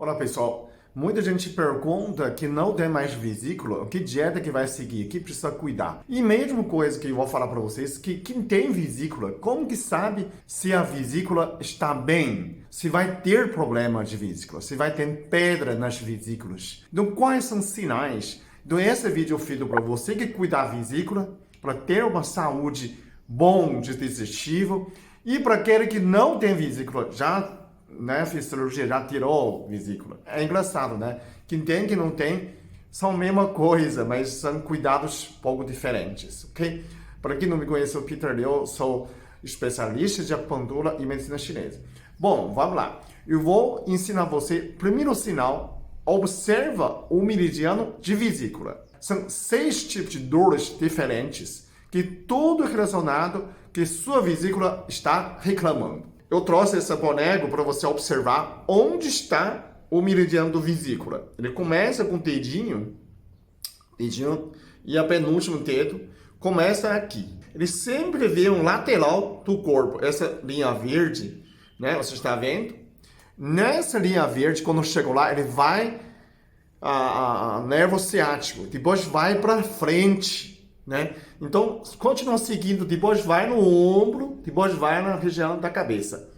Olá pessoal, muita gente pergunta que não tem mais vesícula, que dieta que vai seguir, que precisa cuidar. E mesmo coisa que eu vou falar para vocês, que quem tem vesícula, como que sabe se a vesícula está bem? Se vai ter problema de vesícula, se vai ter pedra nas vesículas. Então quais são os sinais? Então esse vídeo eu fiz para você que cuidar da vesícula, para ter uma saúde bom de digestivo, e para aquele que não tem vesícula, já fiz cirurgia, já tirou vesícula. É engraçado, né? Quem tem e quem não tem são a mesma coisa, mas são cuidados um pouco diferentes, ok? Para quem não me conhece, eu sou Peter Liu, sou especialista de acupuntura e medicina chinesa. Bom, vamos lá. Eu vou ensinar você, primeiro sinal, observa o meridiano de vesícula. São 6 tipos de dores diferentes, que tudo relacionado que sua vesícula está reclamando. Eu trouxe esse boneco para você observar onde está o meridiano do vesícula. Ele começa com o dedinho e a penúltimo dedo começa aqui. Ele sempre vê um lateral do corpo. Essa linha verde, né? Você está vendo? Nessa linha verde, quando chegou lá, ele vai a nervo ciático. Depois vai para frente, né? Então, continua seguindo, depois vai no ombro, depois vai na região da cabeça,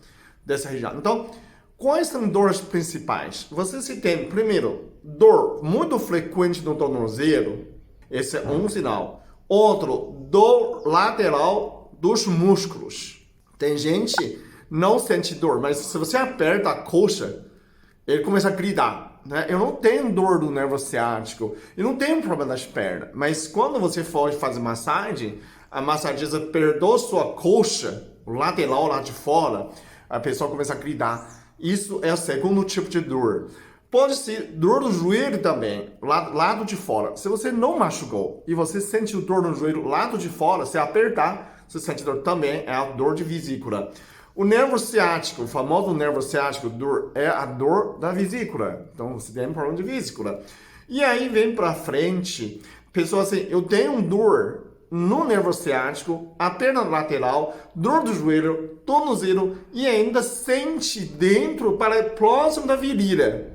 dessa região. Então, quais são dores principais? Você se tem, primeiro, dor muito frequente no tornozelo, esse é um sinal. Outro, dor lateral dos músculos. Tem gente não sente dor, mas se você aperta a coxa, ele começa a gritar. Né? Eu não tenho dor do nervo ciático, eu não tenho problema das pernas, mas quando você for fazer massagem, a massagista apertou sua coxa, o lateral lá de fora, a pessoa começa a gritar. Isso é o segundo tipo de dor. Pode ser dor do joelho também, lado de fora. Se você não machucou e você sente dor no joelho lado de fora, se apertar, você sente dor também, é a dor de vesícula. O nervo ciático, o famoso nervo ciático, dor, é a dor da vesícula. Então, você tem um problema de vesícula. E aí vem pra frente, pessoa assim, eu tenho dor no nervo ciático, a perna lateral, dor do joelho, tornozelo e ainda sente dentro, para próximo da virilha.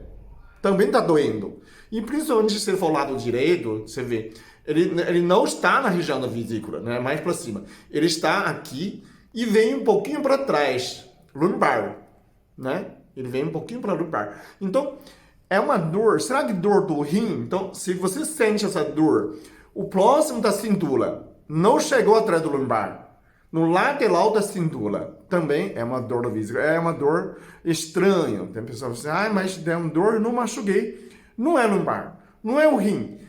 Também tá doendo. E principalmente se for lado direito, você vê, ele não está na região da vesícula, né? Mais para cima. Ele está aqui e vem um pouquinho para trás, lumbar, né? Ele vem um pouquinho para lumbar. Então, é uma dor. Será que dor do rim? Então, se você sente essa dor, o próximo da cintura não chegou atrás do lumbar, no lateral da cintura, também é uma dor da vesícula. É uma dor estranha. Tem pessoas que dizem, mas deu uma dor, não machuquei. Não é lumbar, não é o rim.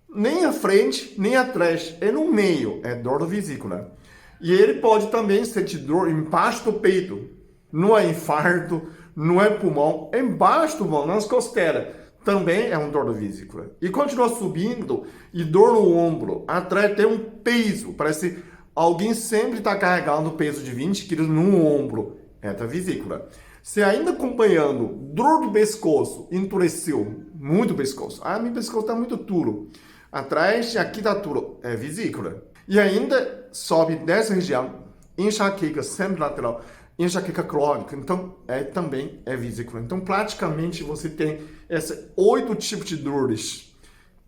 Nem à frente, nem atrás. É no meio, é dor da vesícula. E ele pode também sentir dor embaixo do peito. Não é infarto, não é pulmão, é embaixo do pulmão, nas costelas. Também é um dor da vesícula. E continua subindo e dor no ombro. Atrás tem um peso. Parece alguém sempre está carregando peso de 20 quilos no ombro. É da vesícula. Se ainda acompanhando, dor do pescoço, endureceu muito o pescoço. Ah, meu pescoço está muito duro. Atrás, aqui está duro. É vesícula. E ainda sobe dessa região, enxaqueca lateral, enxaqueca crônica, então também é vesícula. Então praticamente você tem esses 8 tipos de dores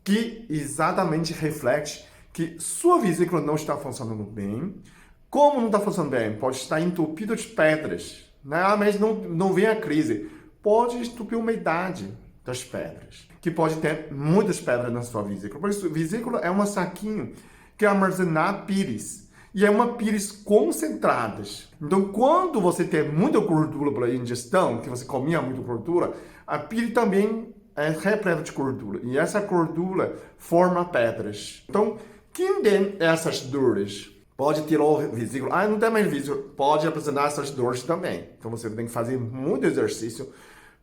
que exatamente reflete que sua vesícula não está funcionando bem. Como não está funcionando bem? Pode estar entupido de pedras, né? Ah, mas não vem a crise. Pode entupir a umidade das pedras, que pode ter muitas pedras na sua vesícula. Por isso, vesícula é um saquinho que armazenar pires. E é uma pires concentradas. Então, quando você tem muita gordura para ingestão, que você comia muita gordura, a pire também é repleta de gordura. E essa gordura forma pedras. Então, quem tem essas dores pode tirar a vesícula. Ah, não tem mais vesícula. Pode apresentar essas dores também. Então, você tem que fazer muito exercício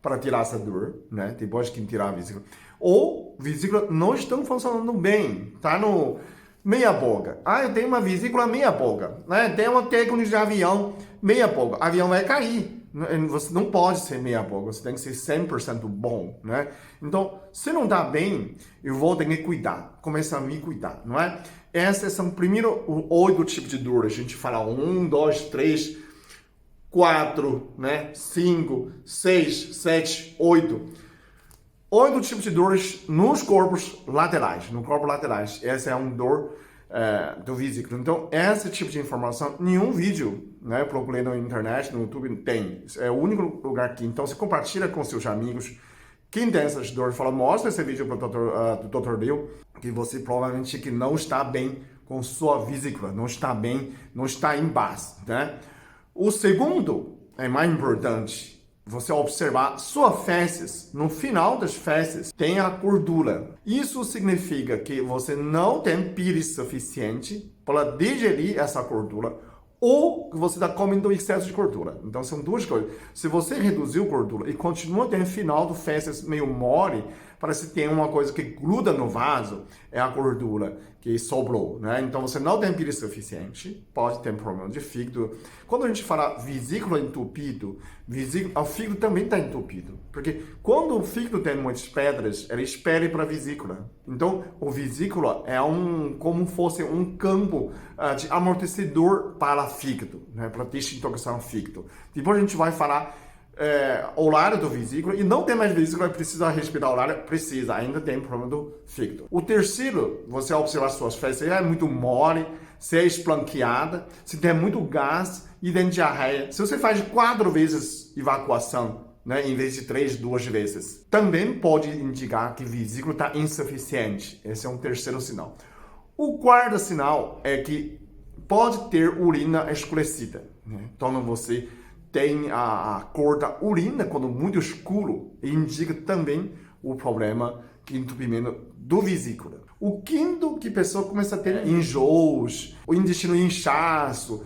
para tirar essa dor, né? Depois que tirar a vesícula. Ou vesícula não estão funcionando bem. Tá no meia boca. Ah, eu tenho uma vesícula meia boca. Né? Tem uma técnica de avião meia boca. O avião vai cair. Você não pode ser meia boca. Você tem que ser 100% bom. Né? Então, se não está bem, eu vou ter que cuidar. Começar a me cuidar. Não é? Esses são, primeiro, 8 tipos de dor. A gente fala 1, 2, 3, 4, né? 5, 6, 7, 8. 8 tipos de dores nos corpos laterais, no corpo laterais. Essa é uma dor do vesículo. Então, esse tipo de informação, nenhum vídeo, né, eu procurei na internet, no YouTube, tem. É o único lugar aqui. Então, você compartilha com seus amigos. Quem tem essas dores, fala, mostra esse vídeo para o Dr. Bill, que você provavelmente que não está bem com sua vesícula, não está bem, não está em paz, né? O segundo, é mais importante, você observar suas fezes, no final das fezes tem a gordura. Isso significa que você não tem pires suficiente para digerir essa gordura ou que você está comendo excesso de gordura. Então são duas coisas. Se você reduziu gordura e continua tendo final do fezes meio mole, parece que tem uma coisa que gruda no vaso, é a gordura que sobrou, né? Então você não tem pires suficiente, pode ter problema de fígado. Quando a gente fala vesícula entupido, o fígado também está entupido, porque quando o fígado tem muitas pedras, ele espere para a vesícula. Então o vesícula é como fosse um campo de amortecedor para o fígado, né? Para desintoxicar o fígado. Depois a gente vai falar horário do vesícula, e não tem mais vesícula, precisa respirar horário, precisa, ainda tem problema do fígado. O terceiro, você observar suas fezes, se é muito mole, se é esplanqueada, se tem muito gás e tem diarreia. Se você faz 4 vezes evacuação, né, em vez de 3, 2 vezes, também pode indicar que a vesícula está insuficiente. Esse é um terceiro sinal. O quarto sinal é que pode ter urina escurecida, né? Então você tem a cor da urina quando muito escuro e indica também o problema de entupimento do vesícula. O quinto que a pessoa começa a ter enjoos, o intestino inchaço,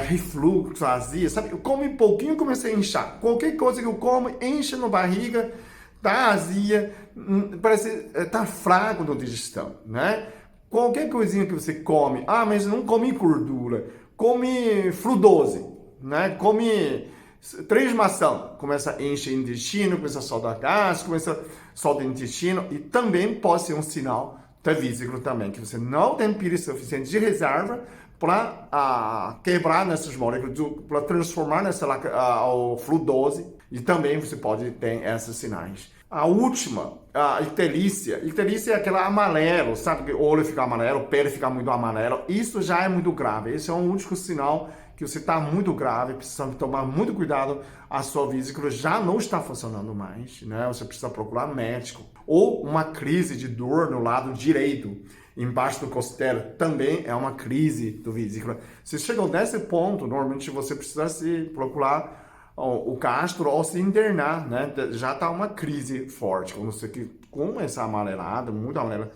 refluxo, azia, sabe? Eu como um pouquinho e começa a inchar. Qualquer coisa que eu como enche na barriga, tá azia, parece tá fraco na digestão, né? Qualquer coisinha que você come, mas não come gordura, come frutose, né? Come 3 maçãs, começa a encher o intestino, começa a soltar gás, começa a soltar o intestino, e também pode ser um sinal da vesícula também, que você não tem pires suficiente de reserva para quebrar nessas moléculas, para transformar nessa frutose, e também você pode ter esses sinais. A última, a icterícia. Icterícia é aquela amarelo, sabe? Que o olho fica amarelo, o pele fica muito amarelo. Isso já é muito grave. Esse é um único sinal que você está muito grave, precisa tomar muito cuidado. A sua vesícula já não está funcionando mais, né? Você precisa procurar médico. Ou uma crise de dor no lado direito, embaixo do costela, também é uma crise do vesícula. Se chegou nesse ponto, normalmente você precisa se procurar o gastro ou se internar, né? Já está uma crise forte. Quando você com essa amarelada, muito amarela,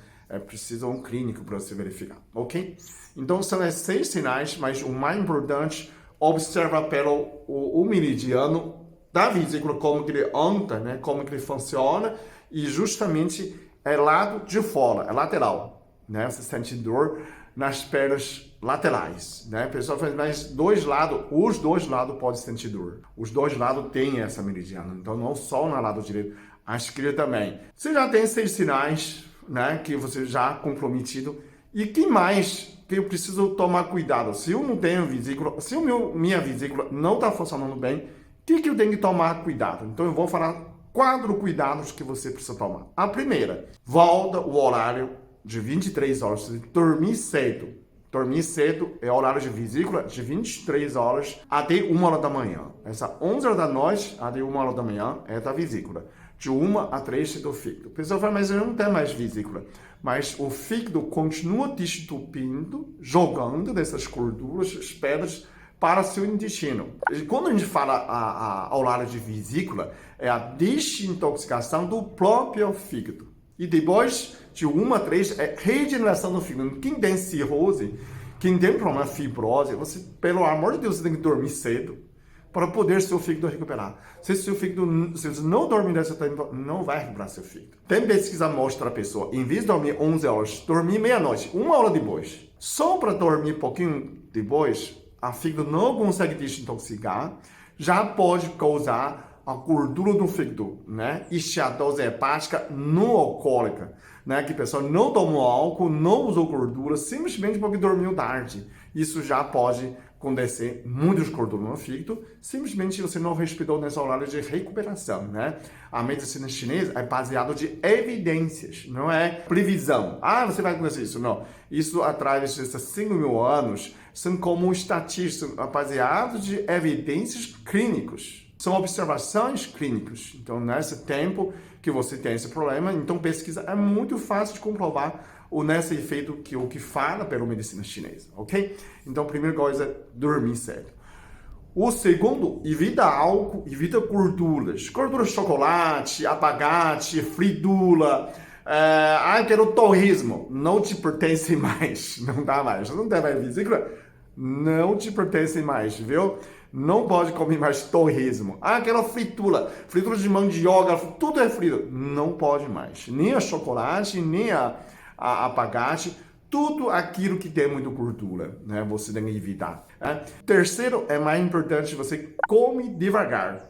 precisa um clínico para você verificar, ok? Então são esses 6 sinais, mas o mais importante, observa pelo o meridiano da vesícula, como que ele anda, né? Como que ele funciona, e justamente é lado de fora, é lateral, né? Você sente dor nas pernas laterais, né? A pessoa faz mais 2 lados, os 2 lados podem sentir dor. Os 2 lados têm essa meridiana, então não só no lado direito, a esquerda também. Você já tem 6 sinais, né? Que você já comprometido. E que mais que eu preciso tomar cuidado? Se eu não tenho vesícula, se minha vesícula não está funcionando bem, o que eu tenho que tomar cuidado? Então eu vou falar 4 cuidados que você precisa tomar. A primeira, volta o horário de 23 horas, dormir cedo. Dormir cedo é horário de vesícula de 23 horas até 1 hora da manhã. Essa 11 horas da noite até 1 hora da manhã é da vesícula. De 1 a 3 do fígado. A pessoa fala, mas eu não tenho mais vesícula. Mas o fígado continua desentupindo, jogando dessas gorduras, as pedras, para seu intestino. E quando a gente fala ao horário de vesícula, é a desintoxicação do próprio fígado. E depois de 1 a 3 é regeneração do fígado. Quem tem cirrose, quem tem problema de fibrose, você, pelo amor de Deus, você tem que dormir cedo para poder seu fígado recuperar. Se você não dormir nesse tempo, não vai recuperar seu fígado. Tem pesquisa que mostra a pessoa, em vez de dormir 11 horas, dormir meia-noite, 1 hora depois. Só para dormir um pouquinho depois, a fígado não consegue desintoxicar, já pode causar a gordura do fígado, né? Esteatose hepática não alcoólica, né? Que a pessoa não tomou álcool, não usou gordura, simplesmente porque dormiu tarde. Isso já pode acontecer muitas gorduras no fígado, simplesmente você não respeitou nesse horário de recuperação, né? A medicina chinesa é baseada de evidências, não é previsão. Ah, você vai acontecer isso. Não. Isso, através desses 5.000 anos, são como estatísticas baseadas de evidências clínicas. São observações clínicas. Então, nesse tempo que você tem esse problema, então pesquisa é muito fácil de comprovar nesse efeito que o que fala pela medicina chinesa, ok? Então, a primeira coisa, dormir cedo. O segundo, evita álcool, evita gorduras. Gordura de chocolate, abacate, fritura, quero torresmo. Não te pertence mais, não dá mais. Você não tem mais vesícula, não te pertence mais, viu? Não pode comer mais torresmo. Quero fritura de mandioca, tudo é frito. Não pode mais. Nem a chocolate, nem a abacate, tudo aquilo que tem muita gordura, né? Você tem que evitar. Né? Terceiro, é mais importante, você come devagar.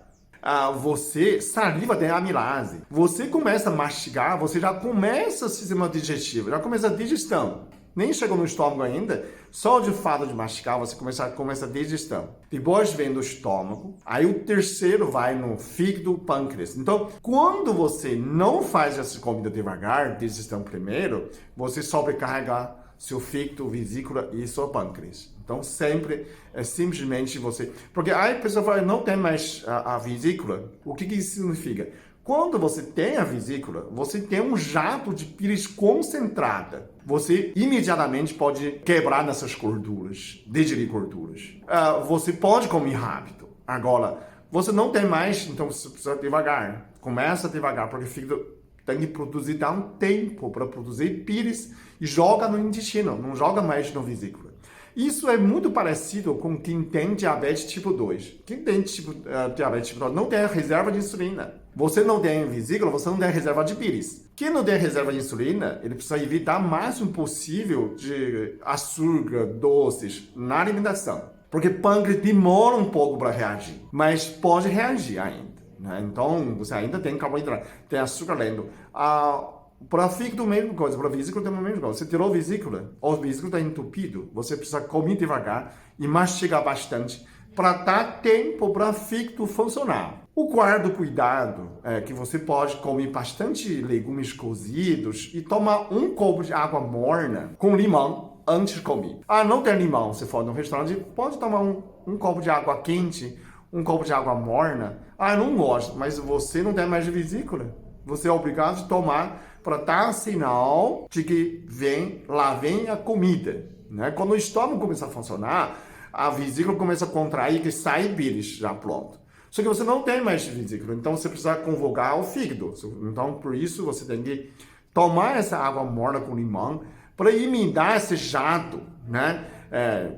Você, saliva tem amilase. Você começa a mastigar, você já começa o sistema digestivo, já começa a digestão. Nem chegou no estômago ainda, só de fato de mastigar, você começa a digestão. Depois vem do estômago, aí o terceiro vai no fígado, pâncreas. Então, quando você não faz essa comida devagar, digestão primeiro, você sobrecarrega seu fígado, vesícula e sua pâncreas. Então, sempre é simplesmente você... Porque aí a pessoa fala, não tem mais a vesícula. O que isso significa? Quando você tem a vesícula, você tem um jato de bilis concentrada. Você imediatamente pode quebrar nessas gorduras, digerir gorduras. Você pode comer rápido. Agora, você não tem mais, então você precisa devagar. Começa devagar, porque o fígado tem que produzir, dá um tempo para produzir bilis e joga no intestino, não joga mais na vesícula. Isso é muito parecido com quem tem diabetes tipo 2. Quem tem diabetes tipo 2 não tem reserva de insulina. Você não tem vesícula, você não tem reserva de bilis. Quem não tem reserva de insulina, ele precisa evitar o máximo possível de açúcar, doces na alimentação. Porque o pâncreas demora um pouco para reagir, mas pode reagir ainda. Né? Então, você ainda tem carboidrato, tem açúcar lento. Para fígado, mesma coisa. Para vesícula, tem a mesma coisa. Você tirou a vesícula, o vesícula está entupido, você precisa comer devagar e mastigar bastante para dar tempo para o fígado funcionar. O quarto cuidado é que você pode comer bastante legumes cozidos e tomar um copo de água morna com limão antes de comer. Não tem limão, se for no restaurante, pode tomar um copo de água quente, um copo de água morna. Eu não gosto, mas você não tem mais vesícula. Você é obrigado a tomar para dar sinal de que lá vem a comida. Né? Quando o estômago começa a funcionar, a vesícula começa a contrair e sai bilis já pronto. Só que você não tem mais vesícula, então você precisa convocar o fígado. Então, por isso, você tem que tomar essa água morna com limão para imitar esse jato, né?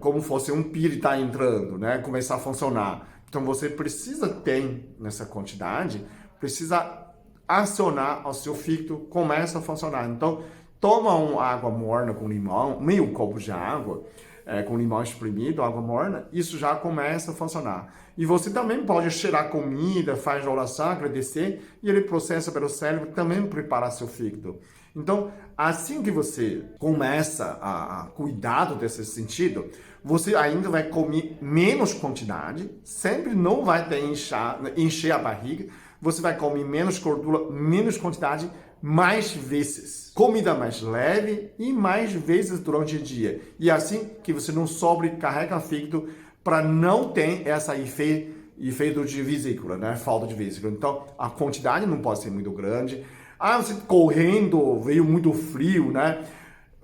Como fosse um pire está entrando, né? Começar a funcionar. Então, você precisa ter nessa quantidade, precisa acionar o seu fígado, começa a funcionar. Então, toma uma água morna com limão, meio copo de água, com limão espremido, água morna, isso já começa a funcionar. E você também pode cheirar comida, faz oração, agradecer, e ele processa pelo cérebro, também prepara seu fígado. Então, assim que você começa a cuidar desse sentido, você ainda vai comer menos quantidade, sempre não vai encher a barriga, você vai comer menos gordura, menos quantidade, mais vezes. Comida mais leve e mais vezes durante o dia. E assim que você não sobrecarrega o fígado para não ter esse efeito de vesícula, né? Falta de vesícula. Então, a quantidade não pode ser muito grande. Você correndo, veio muito frio, né?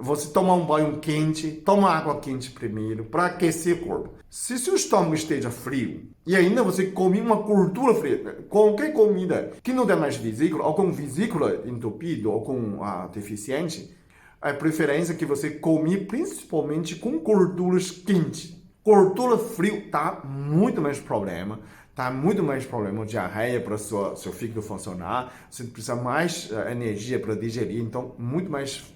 Você toma um banho quente, toma água quente primeiro, para aquecer o corpo. Se seu estômago esteja frio, e ainda você come uma gordura fria, qualquer comida que não tem mais vesícula, ou com vesícula entupida, ou com deficiente, a preferência é que você come principalmente com gorduras quentes. Gordura fria tá muito mais problema. Tá muito mais problema de diarreia para seu fígado funcionar. Você precisa mais energia para digerir, então muito mais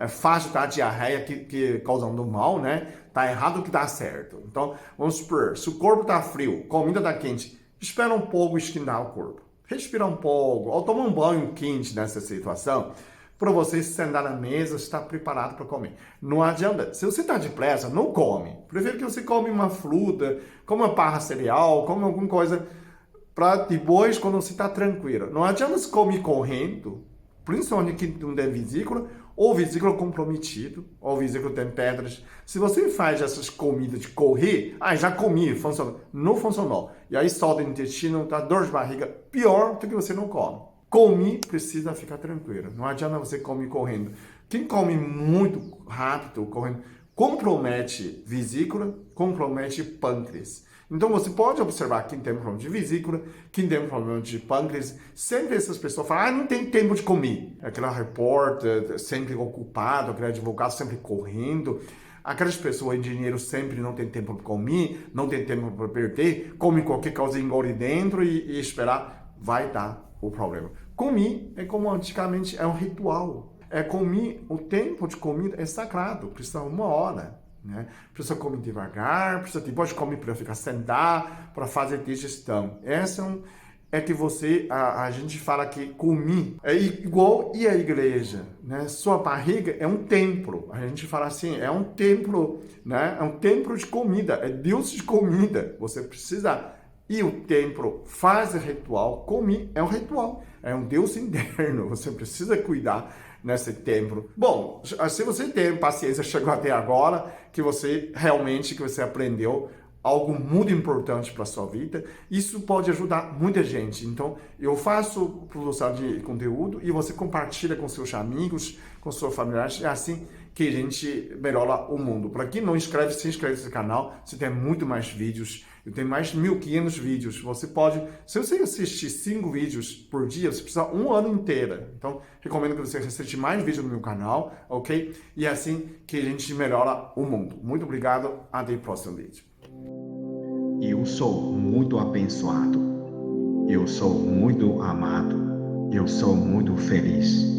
fácil dar diarreia que causando mal, né? Tá errado que dá certo. Então, vamos supor, se o corpo tá frio, comida tá quente, espera um pouco esquentar o corpo. Respira um pouco, ou toma um banho quente nessa situação, para você sentar na mesa, estar preparado para comer. Não adianta. Se você está de pressa, não come. Prefiro que você come uma fruta, come uma barra cereal, come alguma coisa para depois, quando você está tranquilo. Não adianta você comer correndo, principalmente que não tem vesícula, ou vesícula comprometido, ou vesícula tem pedras. Se você faz essas comidas de correr, já comi, funcionou. Não funcionou. E aí solta o intestino, tá dor de barriga, pior do que você não come. Comer, precisa ficar tranquilo. Não adianta você comer correndo. Quem come muito rápido, correndo, compromete vesícula, compromete pâncreas. Então, você pode observar quem tem problema de vesícula, quem tem problema de pâncreas. Sempre essas pessoas falam, não tem tempo de comer. Aquela repórter sempre ocupado, aquele advogado sempre correndo. Aquelas pessoas, engenheiros, sempre não tem tempo para comer, não tem tempo para perder, come qualquer coisa, engole dentro e esperar, vai dar o problema. Comer é como antigamente, é um ritual. Comer, o tempo de comida é sagrado, precisa 1 hora. Né? Precisa comer devagar, precisa depois comer para ficar sentar, para fazer digestão. Essa que a gente fala que comer é igual e a igreja, né? Sua barriga é um templo. A gente fala assim, é um templo, né? É um templo de comida, é Deus de comida. Você precisa ir o templo, faz o ritual, comer é um ritual, é um Deus interno. Você precisa cuidar nesse templo. Bom, se você tem paciência, chegou até agora, que você aprendeu algo muito importante para a sua vida, isso pode ajudar muita gente. Então, eu faço produção de conteúdo e você compartilha com seus amigos, com seus familiares, é assim que a gente melhora o mundo. Para quem não inscreve, se inscreve nesse canal, você tem muito mais vídeos. Eu tenho mais de 1.500 vídeos. Você pode, se você assistir 5 vídeos por dia, você precisa 1 ano inteiro. Então, recomendo que você assista mais vídeos no meu canal, ok? E é assim que a gente melhora o mundo. Muito obrigado, até o próximo vídeo. Eu sou muito abençoado. Eu sou muito amado. Eu sou muito feliz.